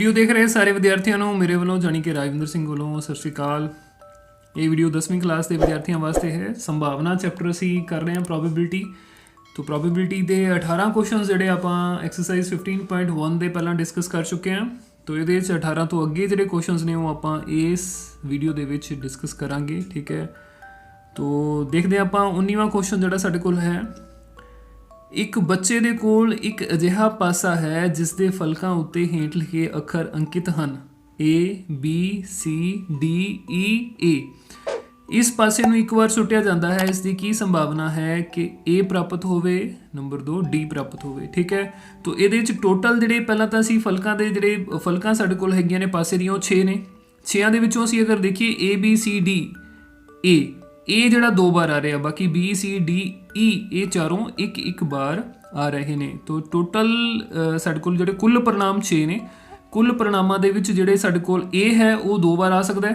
Video देख रहे सारे विद्यार्थियों को मेरे वालों जानी कि राजविंदर सिंह वालों सत श्री अकाल। ये वीडियो 10वीं क्लास के विद्यार्थियों वास्ते है। संभावना चैप्टर असी कर रहे हैं प्रोबेबिलिटी। तो प्रोबेबिलिटी के 18 क्वेश्चन जोड़े आप एक्सरसाइज 15.1 के पहला डिस्कस कर चुके हैं। तो ये 18 तो अगे जोड़े क्वेश्चन ने वो आप इस वीडियो के डिस्कस करांगे, ठीक है। तो देखते हैं आप 19वां क्वेश्चन जोड़ा साडे कोल है। एक बच्चे दे कोल एक अजिहा पासा है जिसके फलकों उत्ते हेठ लिखे अखर अंकित हैं ABCDE। इस पासे नूं एक बार सुटिया जाता है, इसकी की संभावना है कि A प्राप्त होवे, नंबर 2 D प्राप्त होवे, ठीक है। तो ये टोटल जोड़े पहला तो असी फलकों के जोड़े फलकां साडे कोल हैगियां ने पासे दियां 6 ने। 6 दे विचों असी अगर देखिए ABCDE ए जड़ा 2 बार आ रहा, बाकी BCDE ये चारों एक एक बार आ रहे हैं। तो टोटल साडे कोल जिहड़े कुल परिणाम 6 ने। कुल परिणामां दे विच जिहड़े साडे कोल A है वो 2 बार आ सकता है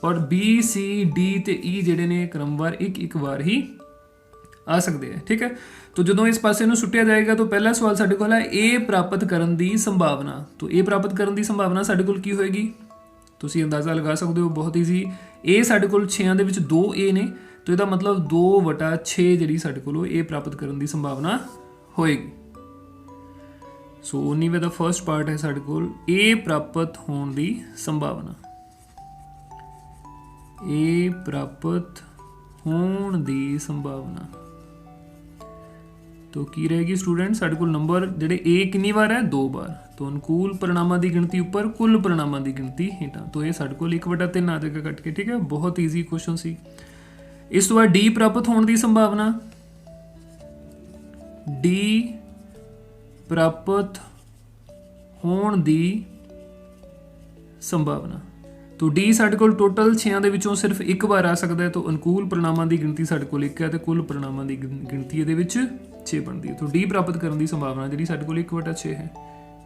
और BCD ते E जिहड़े ने क्रमवार एक एक बार ही आ सकते हैं, ठीक है। तो जदों इस पासे नूं सुटिया जाएगा तो पहला सवाल साडे कोल है A प्राप्त करन दी संभावना। तो A प्राप्त करन दी संभावना साडे कोल की होएगी, तुसीं अंदाज़ा लगा सकते हो, बहुत ईजी। ए साडे कोल 6 दे विच 2 A ने, तो इसका मतलब 2/6 जिहड़ी साडे कोल A प्राप्त करन दी संभावना होएगी। सो 19वें दा फर्स्ट पार्ट है साडे कोल A प्राप्त होने दी संभावना। A प्राप्त होने दी संभावना तो की रहेगी स्टूडेंट, साडे कोल नंबर जिहड़े A कितनी बार है, 2 बार। तो अनुकूल परिणामां दी गिणती उपर, कुल परिणामां दी गिणती हेठां। तो ये साडे कोल 1/3 आ जाएगा कट के, ठीक है। बहुत ईजी क्वेश्चन सी। इस तो बाद D प्राप्त होने दी संभावना, D प्राप्त होने दी संभावना। तो D साडे कोल टोटल 6 दे विचों सिर्फ एक बार आ सकता है। तो अनुकूल परिणामां दी गिणती साडे कोल 1 है, तो कुल परिणामां दी गिणती इहदे विच 6 बनती है। तो D प्राप्त करने की संभावना जिहड़ी साडे कोल 1/6 है,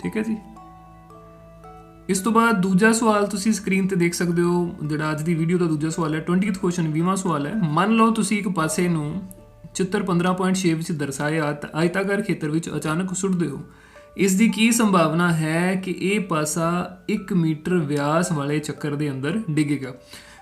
ठीक है जी। इस तो बाद दूजा सवाल तुसीं स्क्रीन ते देख सकते हो, जिहड़ा अज दी वीडियो का दूजा सवाल है। 20th क्वेश्चन 20वां सवाल है। मन लो तुसीं एक पासे नूं चित्र 15.6 विच दर्शाए आयताकार खेतर विच अचानक सुटदे हो। इसकी की संभावना है कि यह पासा 1 मीटर व्यास वाले चक्कर के अंदर डिगेगा।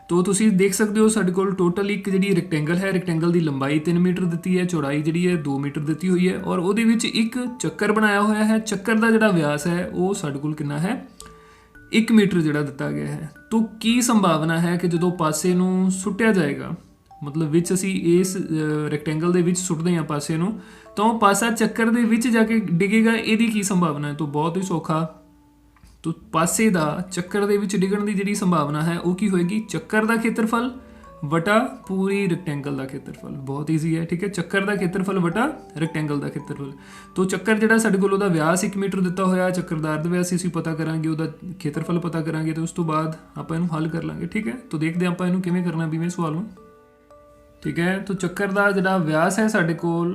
तो तुसीं देख सकते हो साडे कोल टोटल एक जिहड़ी रेक्टेंगल है, रेक्टेंगल की लंबाई 3 मीटर दी है, चौड़ाई जिहड़ी है 2 मीटर दी हुई है और उहदे विच एक चक्कर बनाया हुआ है। चक्कर का जिहड़ा व्यास है वो साडे कोल कितना है, 1 मीटर जिहड़ा दिता गया है। तो की संभावना है कि जदों पासे नूं सुटिया जाएगा, मतलब विच असी इस रेक्टेंगल दे विच सुटदे हां पासे नूं, तो पासा चक्कर दे विच जाके डिगेगा, इहदी की संभावना है। तो बहुत ही सौखा। तो पासे दा चक्कर दे विच डिगण दी जिहड़ी संभावना है वो की होएगी, चक्कर दा खेत्रफल वटा पूरी रेक्टेंगल दा खेत्रफल। बहुत ईजी है, ठीक है। चक्कर दा खेत्रफल वटा रेक्टेंगल दा खेत्रफल। तो चक्कर जिहड़ा साडे कोल ओहदा व्यास 1 मीटर दिता होया, चक्कर दा अर्ध व्यास असीं पता करांगे, ओहदा खेत्रफल पता करांगे, तो उस तो बाद आपां इहनूं हल कर लांगे, ठीक है। तो देखदे आपां इहनूं किवें करना 20वें सवाल नूं, ठीक है। तो चक्कर दा जिहड़ा व्यास है साडे कोल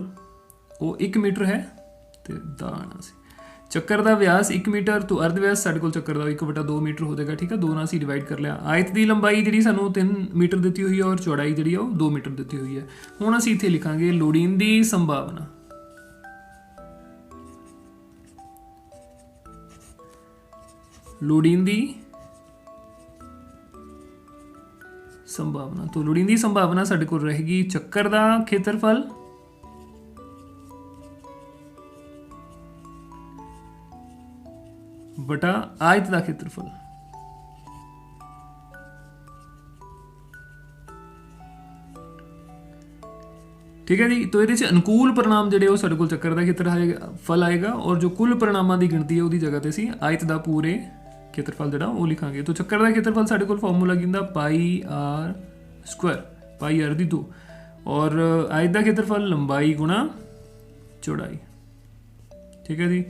वो 1 मीटर है, तो दाना सी चक्कर का व्यास 1 मीटर, तो अर्ध व्यास साडे कोल चक्कर का 1/2 मीटर हो जाएगा, ठीक है। 2 नाल असीं डिवाइड कर लिया। आयत की लंबाई जिहड़ी सानूं 3 मीटर दी हुई है और चौड़ाई जिहड़ी है 2 मीटर दी हुई है। हुण असीं इत्थे लिखांगे लोड़ींदी संभावना। लोड़ींदी संभावना, तो लोड़ींदी संभावना साडे कोल रहेगी चक्कर का खेत्रफल बटा आयत का खेत्रफल। ठीक है जी। तो ये अनुकूल परिणाम जिहड़े वो साडे कोल चक्कर का खेत्रफल आएगा और जो कुल परिणामां की गिणती है उसकी जगह ते असीं आयत का पूरे खेत्रफल जिहड़ा वो लिखांगे। तो चक्कर का खेत्रफल साडे कोल फॉर्मूला कींदा πr², πr दी 2 और आयत का खेत्रफल लंबाई गुणा चौड़ाई, ठीक है जी।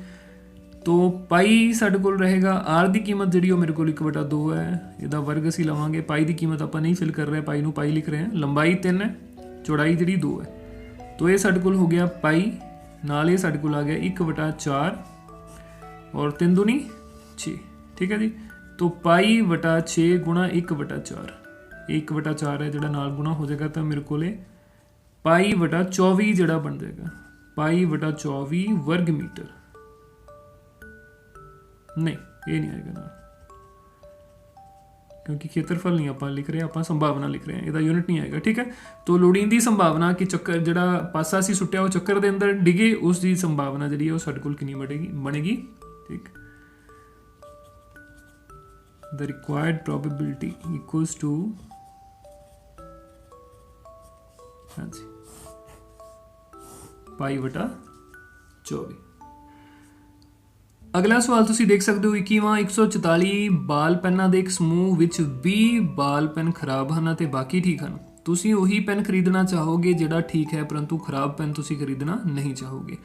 तो पाई साडे कोल रहेगा, आर की कीमत जी मेरे को 1/2 है, इसका वर्ग असीं लवांगे। पाई की कीमत आप नहीं फिल कर रहे, पाई नूं पाई लिख रहे हैं। लंबाई 3 है, चौड़ाई जी 2 है, तो ये साडे कोल हो गया पाई, नाल ये साडे कोल आ गया 1/4 और 3 दूनी 6, ठीक है जी। तो π/6 गुणा 1/4, 1/4 है जिहड़ा नाल गुणा हो जाएगा, तो मेरे को π/24 जिहड़ा बन जाएगा, π/24 वर्ग मीटर। नहीं ਇਹ ਨਹੀਂ ਆਏਗਾ ਨਾਲ, क्योंकि खेत्रफल नहीं आप लिख रहे, आप संभावना लिख रहे हैं, ਇਹਦਾ यूनिट नहीं आएगा। ठीक है, तो ਲੋੜੀਂਦੀ ਸੰਭਾਵਨਾ ਕਿ ਚੱਕਰ ਜਿਹੜਾ ਪਾਸਾ ਅਸੀਂ ਸੁੱਟਿਆ ਉਹ ਚੱਕਰ ਦੇ ਅੰਦਰ ਡਿੱਗੇ, ਉਸ ਦੀ ਸੰਭਾਵਨਾ ਜਿਹੜੀ ਹੈ ਉਹ ਸਾਡੇ ਕੋਲ ਕਿੰਨੀ ਬਣੇਗੀ। ਠੀਕ, the required probability equals to ਹਾਂਜੀ π/24। ਅਗਲਾ ਸਵਾਲ ਤੁਸੀਂ ਦੇਖ ਸਕਦੇ ਹੋ 21ਵਾਂ 144 ਬਾਲ ਪੈਨਾਂ ਦੇ ਇੱਕ ਸਮੂਹ ਵਿੱਚ 20 ਬਾਲ ਪੈਨ ਖਰਾਬ ਹਨ ਅਤੇ ਬਾਕੀ ਠੀਕ ਹਨ। ਤੁਸੀਂ ਉਹੀ ਪੈਨ ਖਰੀਦਣਾ ਚਾਹੋਗੇ ਜਿਹੜਾ ਠੀਕ ਹੈ, ਪਰੰਤੂ ਖਰਾਬ ਪੈਨ ਤੁਸੀਂ ਖਰੀਦਣਾ ਨਹੀਂ ਚਾਹੋਗੇ।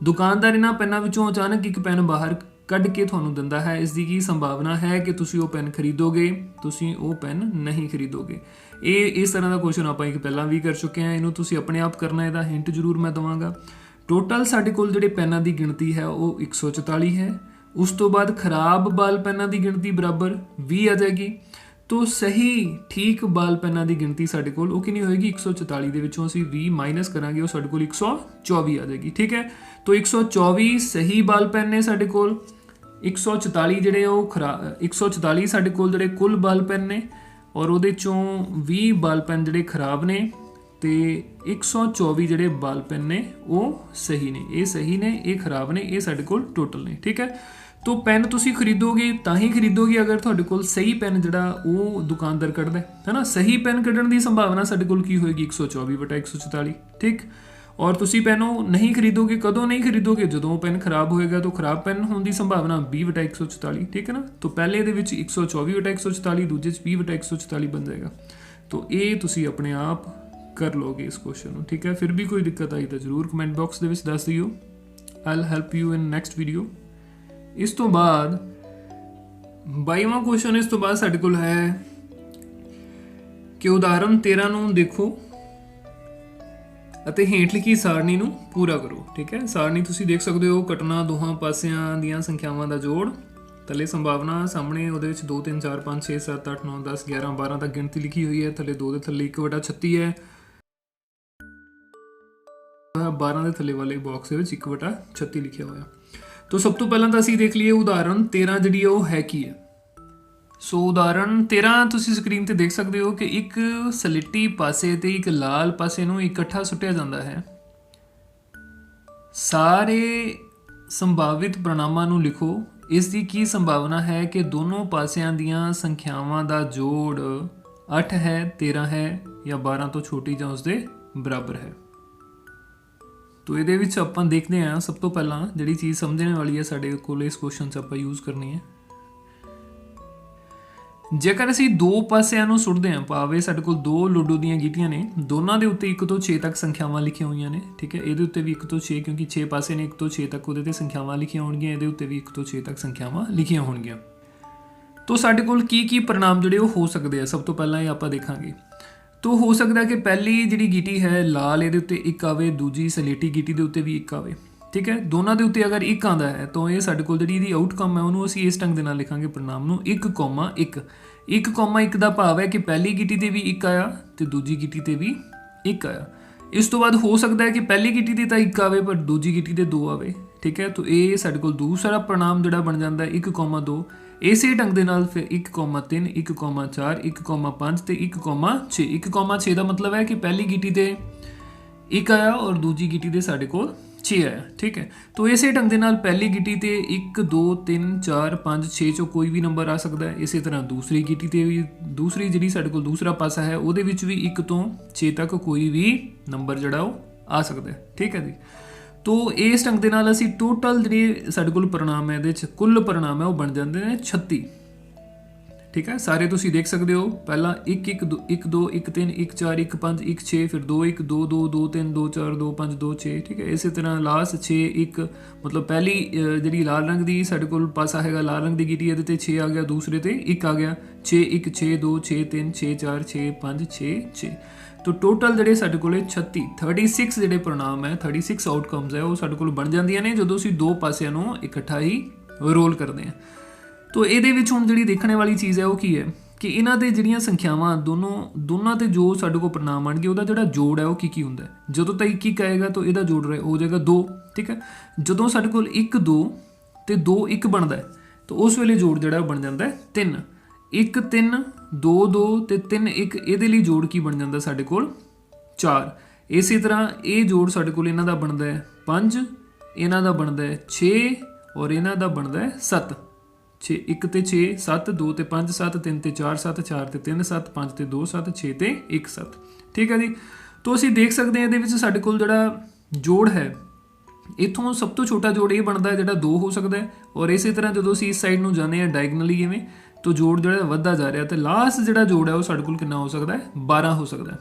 ਦੁਕਾਨਦਾਰ ਇਹਨਾਂ ਪੈਨਾਂ ਵਿੱਚੋਂ ਅਚਾਨਕ ਇੱਕ ਪੈਨ ਬਾਹਰ ਕੱਢ ਕੇ ਤੁਹਾਨੂੰ ਦਿੰਦਾ ਹੈ। ਇਸ ਦੀ ਕੀ ਸੰਭਾਵਨਾ ਹੈ ਕਿ ਤੁਸੀਂ ਉਹ ਪੈਨ ਖਰੀਦੋਗੇ, ਤੁਸੀਂ ਉਹ ਪੈਨ ਨਹੀਂ ਖਰੀਦੋਗੇ। ਇਹ ਇਸ ਤਰ੍ਹਾਂ ਦਾ ਕੁਐਸਚਨ ਆਪਾਂ ਇੱਕ ਪਹਿਲਾਂ ਵੀ ਕਰ ਚੁੱਕੇ ਹਾਂ, ਇਹਨੂੰ ਤੁਸੀਂ ਆਪਣੇ ਆਪ ਕਰਨਾ, ਇਹਦਾ ਹਿੰਟ ਜ਼ਰੂਰ ਮੈਂ ਦੇਵਾਂਗਾ। ਟੋਟਲ ਸਾਡੇ ਕੋਲ ਜਿਹੜੇ ਪੈਨਾਂ ਦੀ ਗਿਣਤੀ ਹੈ ਉਹ 144 ਹੈ। ਉਸ ਤੋਂ ਬਾਅਦ ਖਰਾਬ ਬਾਲ ਪੈਨਾਂ ਦੀ ਗਿਣਤੀ ਬਰਾਬਰ 20 ਆ ਜਾਏਗੀ। तो सही ठीक बाल पैनों की गिनती साढ़े कोल वो कितनी होएगी 144 ਦੇ ਵਿੱਚੋਂ ਅਸੀਂ 20 ਮਾਈਨਸ ਕਰਾਂਗੇ ਉਹ ਸਾਡੇ ਕੋਲ 124 आ जाएगी। ठीक है, तो 124 सही बाल पैन ने साढ़े कोल, 144 ਜਿਹੜੇ ਉਹ 144 ਸਾਡੇ ਕੋਲ ਜਿਹੜੇ ਕੁੱਲ ਬਾਲ ਪੈਨ ਨੇ ਔਰ ਉਹਦੇ ਚੋਂ 20 ਬਾਲ ਪੈਨ ਜਿਹੜੇ ਖਰਾਬ ਨੇ ਤੇ 124 ਜਿਹੜੇ ਬਾਲ ਪੈਨ ਨੇ ਉਹ ਸਹੀ ਨੇ। ਇਹ ਸਹੀ ਨੇ, ਇਹ ਖਰਾਬ ਨੇ, ਇਹ ਸਾਡੇ ਕੋਲ ਟੋਟਲ ਨੇ। ठीक है, तो ਪੈਨ ਤੁਸੀਂ ਖਰੀਦੋਗੇ ਤਾਂ ਹੀ ਖਰੀਦੋਗੇ ਅਗਰ ਤੁਹਾਡੇ ਕੋਲ ਸਹੀ ਪੈਨ ਜਿਹੜਾ ਉਹ ਦੁਕਾਨਦਾਰ ਕੱਢਦਾ ਹੈ ਨਾ। ਸਹੀ ਪੈਨ ਕੱਢਣ ਦੀ ਸੰਭਾਵਨਾ ਸਾਡੇ ਕੋਲ ਕੀ ਹੋਏਗੀ 124/144। ਠੀਕ, ਔਰ ਤੁਸੀਂ ਪੈਨ ਉਹ ਨਹੀਂ ਖਰੀਦੋਗੇ, ਕਦੋਂ ਨਹੀਂ ਖਰੀਦੋਗੇ ਜਦੋਂ ਪੈਨ ਖਰਾਬ ਹੋਏਗਾ। ਤਾਂ ਖਰਾਬ ਪੈਨ ਹੋਣ ਦੀ ਸੰਭਾਵਨਾ 20/144। ਠੀਕ ਹੈ ਨਾ, ਤਾਂ ਪਹਿਲੇ ਦੇ ਵਿੱਚ 124/144, ਦੂਜੇ 'ਚ 20/144 ਬਣ ਜਾਏਗਾ। तो ਇਹ ਤੁਸੀਂ ਆਪਣੇ ਆਪ ਕਰ ਲੋਗੇ ਇਸ ਕੁਐਸਚਨ ਨੂੰ। ਠੀਕ ਹੈ, ਫਿਰ ਵੀ ਕੋਈ ਦਿੱਕਤ ਆਈ ਤਾਂ ਜ਼ਰੂਰ ਕਮੈਂਟ ਬਾਕਸ ਦੇ ਵਿੱਚ ਦੱਸ ਦਿਓ। I will help you in next video. ਇਸ ਤੋਂ ਬਾਅਦ 22ਵਾਂ ਕੁਐਸਚਨ ਇਸ ਤੋਂ ਬਾਅਦ ਸਾਡੇ ਕੋਲ ਹੈ ਕਿ ਉਦਾਹਰਨ 13 ਨੂੰ ਦੇਖੋ ਅਤੇ ਹੇਠ ਲਿਖੀ ਸਾਰਣੀ ਨੂੰ ਪੂਰਾ ਕਰੋ। ਠੀਕ ਹੈ, ਸਾਰਣੀ ਤੁਸੀਂ ਦੇਖ ਸਕਦੇ ਹੋ, ਘਟਨਾ ਦੋਹਾਂ ਪਾਸਿਆਂ ਦੀਆਂ ਸੰਖਿਆਵਾਂ ਦਾ ਜੋੜ, ਥੱਲੇ ਸੰਭਾਵਨਾ, ਸਾਹਮਣੇ ਉਹਦੇ ਵਿੱਚ 2 3 4 5 6 7 8 9 10 11 12 ਤੱਕ ਗਿਣਤੀ ਲਿਖੀ ਹੋਈ ਹੈ। ਥੱਲੇ 2 ਦੇ ਥੱਲੇ 1/36 ਹੈ, 12 ਦੇ ਥੱਲੇ ਵਾਲੇ ਬਾਕਸ ਦੇ ਵਿੱਚ 1/36 ਲਿਖਿਆ ਹੋਇਆ। तो सब तो पहला तो असीं देख लीए उदाहरण 13 जिहड़ी है वो है की है। सो उदाहरण 13 तुसीं स्क्रीन ते देख सकते हो कि एक सलेटी पासे ते एक लाल पासे नूं इकट्ठा सुट्टिया जांदा है। सारे संभावित परिणामां नूं लिखो। इस दी की संभावना है कि दोनों पासियां दियां संख्यावां दा जोड़ 8 है, 13 है या 12 तो छोटी जां उसदे बराबर है। तो ये आप देखते हैं सब तो पहला जी चीज़ समझने वाली है साढ़े को इस क्वेश्चन से आप यूज़ करनी है। जेकर असी दो पासियां नूं सुटदे हैं, भावे साढ़े कोल दो लूडो दीयां गीटियां ने, दोनों के उत्ते 1 तो 6 तक संख्यावां लिखियां हुई ने। ठीक है, ये उत्ते भी 1 तो 6 क्योंकि 6 पासे ने 1 तो 6 तक उहदे ते संख्यावां लिखियां होणगियां, ये उत्ते भी 1 तो 6 तक संख्यावां लिखियां होणगियां। तो साढ़े कोल की परिणाम जिहड़े हो सकते हैं, सब तो पहला ये आपां देखांगे। तो हो सकता है कि पहली जी गीटी है लाल ये उत्ते 1 आवे, दूजी सलेटी गीटी के उत्ते भी 1 आवे। ठीक है, दोनों के उत्ते अगर 1 आता है तो ये साढ़े कोल जिहड़ी आउटकम है उन्होंने असीं इस ढंग दे नाल लिखांगे परिणाम नूं 1,1। 1,1 का भाव है कि पहली गीटी ते भी 1 आया तो दूजी गीटी ते भी 1 आया। इस तो बाद हो सकता है कि पहली गीटी ते तां 1 आवे पर दूजी गीटी ते 2 आवे। ठीक है, तो ये साढ़े कोल दूसरा परिणाम जिहड़ा बन जाता है 1,2। इसे ढंग दे नाल फिर 1,3, 1,4, 1,5 ते 1,6। 1,6 का मतलब है कि पहली गीटी ते 1 आया और दूजी गीटी ते साढ़े कोल 6 आया। ठीक है, तो इसे ढंग दे नाल पहली गीटी ते 1 2 3 4 5 6 चो कोई भी नंबर आ सकता है। इसी तरह दूसरी गीटी ते भी, दूसरी जिहड़ी साढ़े कोल दूसरा पासा है उहदे विच भी 1 तो 6 तक कोई भी नंबर जिहड़ा आ सकता है। ठीक है जी, तो इस ढंग दे नाल असीं टोटल जिहड़े साडे कोल परिणाम है, इहदे कुल परिणाम है वो बन जाते हैं 36। ठीक है, सारे तुसीं देख सकते हो, पहला 1 1 2 1 2 1 3 1 4 1 5 1 6, फिर 2 1 2 2 2 3 2 4 2 5 2 6। ठीक है, इसी तरह लास्ट 6 1, मतलब पहली जिहड़ी लाल रंग की साडे कोल पासा हैगा लाल रंग की गीटी, इहदे ते 6 आ गया, दूसरे ते 1 आ गया, 6 1 6 2 6 3 6 4 6 5 6 6। तो टोटल जिहड़े साडे कोल 36 जिहड़े परिणाम है, 36 आउटकम्स है वो साडे कोल बन जांदियां ने जदों असीं दो पासिਆਂ ਨੂੰ इकट्ठा ही रोल करते हैं। तो ਇਹਦੇ ਵਿੱਚ ਹੁਣ ਜਿਹੜੀ ਦੇਖਣੇ ਵਾਲੀ ਚੀਜ਼ ਹੈ ਉਹ ਕੀ ਹੈ ਕਿ ਇਹਨਾਂ ਦੇ ਜਿਹੜੀਆਂ ਸੰਖਿਆਵਾਂ ਦੋਨਾਂ ਤੇ ਜੋ ਸਾਡੇ ਕੋਲ परिणाम ਆਣਗੇ ਉਹਦਾ ਜਿਹੜਾ ਜੋੜ ਹੈ ਉਹ ਕੀ ਹੁੰਦਾ ਹੈ। ਜਦੋਂ ਤਾਂ 1 1 ਆਏਗਾ ਤਾਂ ਇਹਦਾ ਜੋੜ ਹੋ ਜਾਏਗਾ 2। ਠੀਕ ਹੈ, ਜਦੋਂ ਸਾਡੇ ਕੋਲ 1 2 ਤੇ 2 1 ਬਣਦਾ ਹੈ तो उस वेले जोड़ जिहड़ा बन जाता है 3 1 3 2 2 ते 3 1 इहदे लई जोड़ की बन जाता साडे कोल 4। इसी तरह ये जोड़ साडे कोल इन्हां दा बनदा है 5 इन्हां दा बनदा है 6 और इन्हां दा बनदा है 7। 6 1 ते 6 7 2 ते 5 7 3 ते 4 7 4 ते 3 7 5 ते 2 7 6 ते 1 7। ठीक है जी। तो ਅਸੀਂ देख सकते हैं ਇਹਦੇ ਸਾਡੇ ਕੋਲ ਜਿਹੜਾ ਜੋੜ ਹੈ इत्थों सब तो छोटा जोड़ ये बनता है जिहड़ा 2 हो सकता है और इस तरह जो असीं इस साइड नूं जाने हैं डायगनली इवें तो जोड़ जिहड़ा वधदा जा रहा है तो लास्ट जिहड़ा जोड़ है वो साडे कोल कितना हो सकता है 12 हो सकता है।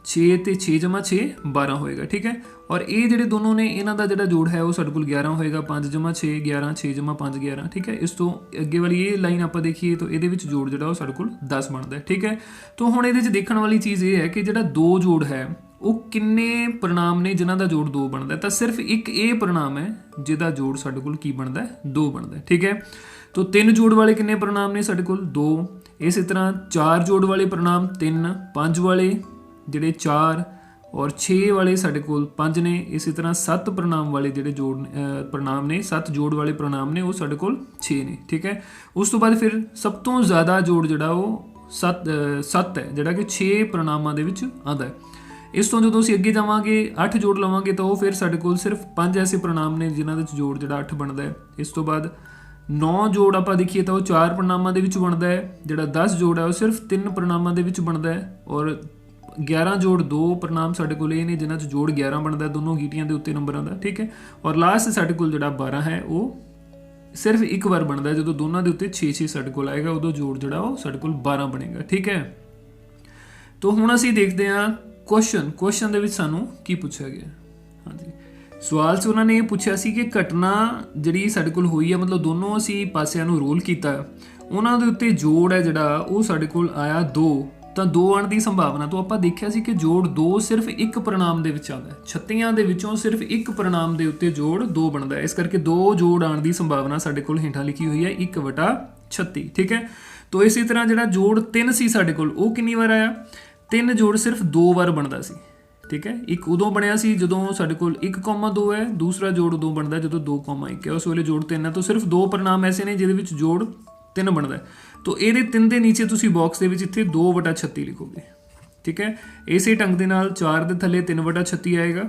6 ते 6 जमा 6 12 होएगा। ठीक है। और ये जिहड़े दोनों ने इन्हां दा जिहड़ा जोड़ है वो साडे कोल 11 होएगा। 5 जमा 6 11 6 जमा 5 11। ठीक है। इस तो अगे वाली ये लाइन आपां देखिए तो इहदे विच जोड़ जिहड़ा वो साडे कोल 10 बनदा है। ठीक है। तो हुण इहदे च देखण वाली चीज़ ये है कि जिहड़ा 2 जोड़ है वो किन्ने परिणाम ने जिन्हां दा जोड़ 2 बनदा है तो सिर्फ एक ये परिणाम है जिहदा जोड़ साडे कोल की बनदा है 2 बनदा है। ठीक है। तो 3 जोड़ वाले किन्ने परिणाम ने साडे कोल 2। इस तरह 4 जोड़ वाले परिणाम 3 5 वाले जिहड़े 4 और 6 वाले साडे कोल 5 ने। इसी तरह 7 परिणाम वाले जिहड़े जोड़ परिणाम ने 7 जोड़ वाले परिणाम ने वो साडे कोल 6 ने। ठीक है। उस तो बाद फिर सब तो ज़्यादा जोड़ जिहड़ा वो 7 है जिहड़ा कि 6 परिणामां दे विच आंदा है। इस तो जो असीं अगे जावांगे 8 जोड़ लवांगे तो वो फिर साडे कोल सिर्फ 5 ऐसे परिणाम ने जिन्हां दे जोड़ जिहड़ा 8 बनदा है। इस तो बाद 9 जोड़ आपां देखिए तो 4 परिणामां दे विच बनदा है। जिहड़ा 10 जोड़ है वो सिर्फ 3 परिणामां दे विच बनदा है। और 11 जोड़ 2 परिणाम साडे कोल ये ने जिन्हां च जोड़ 11 बनदा है दोनों गीटियां दे उत्ते नंबरां दा। ठीक है। और लास्ट साडे कोल जिहड़ा 12 है वो सिर्फ एक बार बनता है जो दोनों के उत्ते 6 साडे कोल आएगा उदों जोड़ जिहड़ा वो साडे कोल 12 बनेगा। ठीक है। तो हुण असीं देखते हैं क्वेश्चन दे विच सानूं की पूछा गया। हाँ जी। सवाल च उन्होंने ये पूछा सी कि घटना जिहड़ी साडे कोल होई है मतलब दोनों असीं पासिਆਂ ਨੂੰ रोल किया उन्हां दे उत्ते जोड़ है जिहड़ा वो साडे कोल आया 2 ਤਾਂ 2 ਆਉਣ ਦੀ ਸੰਭਾਵਨਾ ਤੋਂ ਆਪਾਂ ਦੇਖਿਆ ਸੀ ਕਿ ਜੋੜ 2 ਸਿਰਫ ਇੱਕ परिणाम ਦੇ ਵਿੱਚ ਆਉਂਦਾ ਹੈ। 36 ਦੇ ਵਿੱਚੋਂ ਸਿਰਫ ਇੱਕ परिणाम ਦੇ ਉੱਤੇ ਜੋੜ 2 ਬਣਦਾ ਹੈ। ਇਸ ਕਰਕੇ 2 ਜੋੜ ਆਉਣ ਦੀ ਸੰਭਾਵਨਾ ਸਾਡੇ ਕੋਲ ਹੇਠਾਂ ਲਿਖੀ ਹੋਈ ਹੈ 1/36। ਠੀਕ ਹੈ। तो इसी तरह ਜਿਹੜਾ ਜੋੜ 3 ਸੀ ਸਾਡੇ ਕੋਲ ਉਹ ਕਿੰਨੀ ਵਾਰ ਆਇਆ 3 ਜੋੜ ਸਿਰਫ 2 ਵਾਰ ਬਣਦਾ ਸੀ। ठीक है। एक उदों बनया सी जदों साडे कोल 1,2 है दूसरा जोड़ उदों बनता है जदों 2,1 है उस वेले जोड़ 3 है। तो सिर्फ 2 परिणाम ऐसे ने जिहदे विच जोड़ 3 बनता है। तो ये 3 के नीचे तुसी बॉक्स दे विच इत्थे 2/36 लिखोगे। ठीक है। इसे ढंग दे नाल 4 दे थल्ले 3/36 आएगा।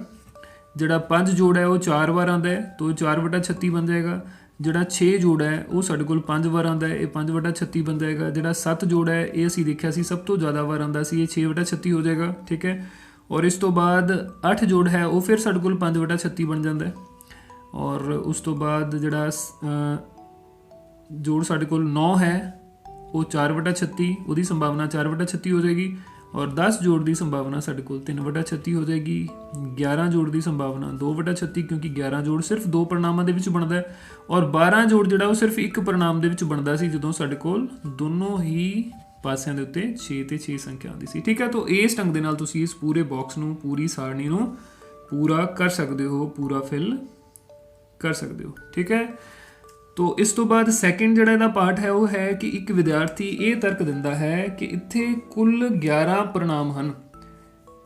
जिहड़ा 5 जोड़ है वो 4 बार आंदा है तो 4/36 बन जाएगा। जिहड़ा 6 जोड़ है वो साडे कोल 5 बार आंदा है ये 5/36 बन जाएगा। जिहड़ा 7 जोड़ है ये असीं देखिया सी सब तो ज़्यादा बार आंदा सी ये 6/36 हो जाएगा। ठीक है। और इस तो बाद 8 जोड़ है वो फिर साडे कोल 5/36 बन जाता है। और उस तो बाद जिहड़ा जोड़ साडे कोल 9 है वो 4/36 उहदी संभावना 4/36 हो जाएगी। और 10 जोड़ की संभावना साडे कोल 3/36 हो जाएगी। 11 जोड़ की संभावना 2/36 क्योंकि 11 जोड़ सिर्फ 2 परिणामां दे विच बनदा है। और 12 जोड़ जिहड़ा वो सिर्फ एक परिणाम दे विच बनदा सी जदों साडे कोल दोनों ही पासिਆਂ ਦੇ ਉੱਤੇ 6 ਤੇ 6 संख्या आती सी। ठीक है। तो इस ढंग ਦੇ ਨਾਲ ਤੁਸੀਂ ਇਸ ਪੂਰੇ ਬਾਕਸ ਨੂੰ ਪੂਰੀ ਸਾਰਣੀ ਨੂੰ ਪੂਰਾ ਕਰ ਸਕਦੇ ਹੋ ਪੂਰਾ ਫਿਲ ਕਰ ਸਕਦੇ ਹੋ। ठीक है। तो इस तो बाद सैकेंड ਜਿਹੜਾ ਇਹਦਾ ਪਾਰਟ ਹੈ ਉਹ ਹੈ ਕਿ ਇੱਕ ਵਿਦਿਆਰਥੀ ਇਹ ਤਰਕ ਦਿੰਦਾ ਹੈ ਕਿ ਇੱਥੇ ਕੁੱਲ 11 परिणाम ਹਨ।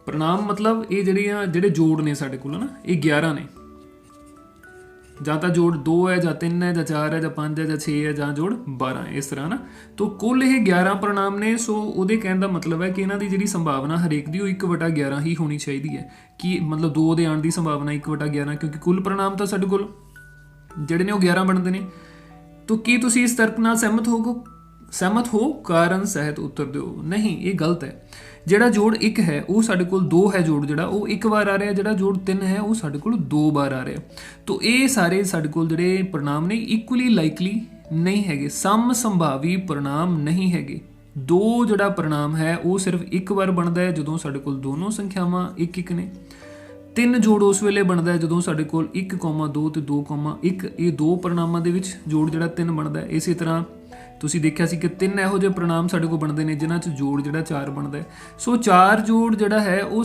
परिणाम मतलब ਇਹ ਜਿਹੜੇ ਜੋੜ ਨੇ ਸਾਡੇ ਕੋਲ ਨਾ ਇਹ 11 ਨੇ ਜਾਂ ਤਾਂ ਜੋੜ 2 है ਜਾਂ 3 है ਜਾਂ 4 है ਜਾਂ 5 है ਜਾਂ 6 है ਜਾਂ ਜੋੜ 12 है इस तरह ना। तो कुल ਇਹ 11 परिणाम ਨੇ। ਸੋ ਉਹਦੇ ਕਹਿਣ ਦਾ ਮਤਲਬ ਹੈ ਕਿ ਇਹਨਾਂ ਦੀ ਜਿਹੜੀ ਸੰਭਾਵਨਾ ਹਰੇਕ ਦੀ ਉਹ 1/11 ਹੀ ਹੋਣੀ ਚਾਹੀਦੀ ਹੈ ਕਿ ਮਤਲਬ 2 ਦੇ ਆਉਣ ਦੀ ਸੰਭਾਵਨਾ 1/11 ਕਿਉਂਕਿ ਕੁੱਲ परिणाम ਤਾਂ ਸਾਡੇ ਕੋਲ ਜਿਹੜੇ ਨੇ ਉਹ 11 ਬਣਦੇ ਨੇ। तो ਕੀ ਤੁਸੀਂ ਇਸ ਤਰਕ ਨਾਲ ਸਹਿਮਤ ਹੋ ਕਾਰਨ ਸਹਿਤ ਉੱਤਰ ਦਿਓ। ਨਹੀਂ ਇਹ ਗਲਤ ਹੈ। ਜਿਹੜਾ ਜੋੜ 1 है वो साडे कोल 2 है जोड़ जिहड़ा वो 1 बार आ रहा है। जिहड़ा जोड़ 3 है वो साडे कोल 2 बार आ रहा है। तो ये सारे साडे कोल जिहड़े परिणाम ने इक्वली लाइकली नहीं हैगे सम संभावी परिणाम नहीं हैगे। 2 जिहड़ा परिणाम है वो सिर्फ 1 बार बनता है जदों साडे कोल दोनों संख्यावां 1-1 ने। 3 जोड़ उस वेले बनता है जदों साडे कोल 1,2 ते 2,1 ये 2 परिणामां दे विच जोड़ जिहड़ा 3 बनता है। इसी तरह ਤੁਸੀਂ ਦੇਖਿਆ ਸੀ ਕਿ 3 ਇਹੋ ਜਿਹੇ परिणाम ਸਾਡੇ ਕੋਲ ਬਣਦੇ ਨੇ ਜਿਨ੍ਹਾਂ 'ਚ ਜੋੜ ਜਿਹੜਾ 4 ਬਣਦਾ ਹੈ। ਸੋ 4 ਜੋੜ ਜਿਹੜਾ ਹੈ ਉਹ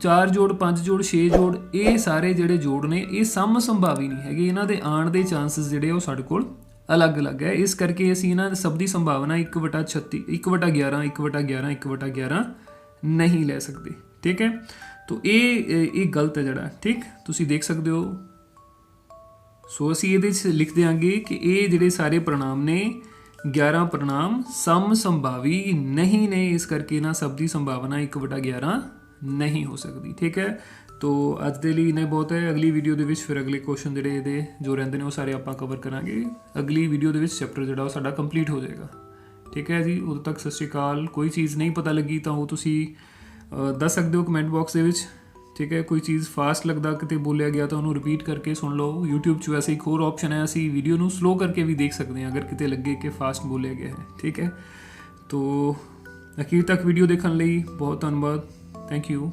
4 ਜੋੜ 5 ਜੋੜ 6 ਜੋੜ ਇਹ ਸਾਰੇ ਜਿਹੜੇ ਜੋੜ ਨੇ ਇਹ ਸਮ ਸੰਭਾਵੀ ਨਹੀਂ ਹੈਗੇ। ਇਹਨਾਂ ਦੇ ਆਉਣ ਦੇ ਚਾਂਸਸ ਜਿਹੜੇ ਉਹ ਸਾਡੇ ਕੋਲ ਅਲੱਗ-ਅਲੱਗ ਹੈ। ਇਸ ਕਰਕੇ ਅਸੀਂ ਇਹਨਾਂ ਸਭ ਦੀ ਸੰਭਾਵਨਾ 1/36 1/11 1/11 1/11 ਨਹੀਂ ਲੈ ਸਕਦੇ। ਠੀਕ ਹੈ। तो ये गलत है जड़ा। ठीक ਤੁਸੀਂ देख सकते हो ਸੋ ਅਸੀਂ ਇਹਦੇ 'ਚ ਲਿਖ ਦਿਆਂਗੇ ਕਿ ਇਹ ਜਿਹੜੇ ਸਾਰੇ ਪ੍ਰਣਾਮ ਨੇ 11 ਪ੍ਰਣਾਮ ਸਮਸੰਭਾਵੀ ਨਹੀਂ ਨੇ, ਇਸ ਕਰਕੇ ਇਹਨਾਂ ਸਭ ਦੀ ਸੰਭਾਵਨਾ 1/11 ਨਹੀਂ ਹੋ ਸਕਦੀ। ਠੀਕ ਹੈ, ਤੋ ਅੱਜ ਦੇ ਲਈ ਇੰਨਾ ਬਹੁਤ ਹੈ। ਅਗਲੀ ਵੀਡੀਓ ਦੇ ਵਿੱਚ ਫਿਰ ਅਗਲੇ ਕੁਐਸਚਨ ਜਿਹੜੇ ਇਹਦੇ ਜੋ ਰਹਿੰਦੇ ਨੇ ਉਹ ਸਾਰੇ ਆਪਾਂ ਕਵਰ ਕਰਾਂਗੇ। ਅਗਲੀ ਵੀਡੀਓ ਦੇ ਵਿੱਚ ਚੈਪਟਰ ਜਿਹੜਾ ਉਹ ਸਾਡਾ ਕੰਪਲੀਟ ਹੋ ਜਾਏਗਾ। ਠੀਕ ਹੈ ਜੀ, ਉਦੋਂ ਤੱਕ ਸਤਿ ਸ਼੍ਰੀ ਅਕਾਲ। ਕੋਈ ਚੀਜ਼ ਨਹੀਂ ਪਤਾ ਲੱਗੀ ਤਾਂ ਉਹ ਤੁਸੀਂ ਦੱਸ ਸਕਦੇ ਹੋ ਕਮੈਂਟ ਬਾਕਸ ਦੇ ਵਿੱਚ। ਠੀਕ ਹੈ, ਕੋਈ ਚੀਜ਼ ਫਾਸਟ ਲੱਗਦਾ ਕਿਤੇ ਬੋਲਿਆ ਗਿਆ ਤਾਂ ਉਹਨੂੰ ਰਿਪੀਟ ਕਰਕੇ ਸੁਣ ਲਓ। YouTube 'ਚ ਵੈਸੇ ਇੱਕ ਹੋਰ ਆਪਸ਼ਨ ਹੈ, ਅਸੀਂ ਵੀਡੀਓ ਨੂੰ ਸਲੋ ਕਰਕੇ ਵੀ ਦੇਖ ਸਕਦੇ ਹਾਂ ਅਗਰ ਕਿਤੇ ਲੱਗੇ ਕਿ ਫਾਸਟ ਬੋਲਿਆ ਗਿਆ ਹੈ। ਠੀਕ ਹੈ, ਤੋ ਅਖੀਰ ਤੱਕ ਵੀਡੀਓ ਦੇਖਣ ਲਈ ਬਹੁਤ ਧੰਨਵਾਦ। Thank you.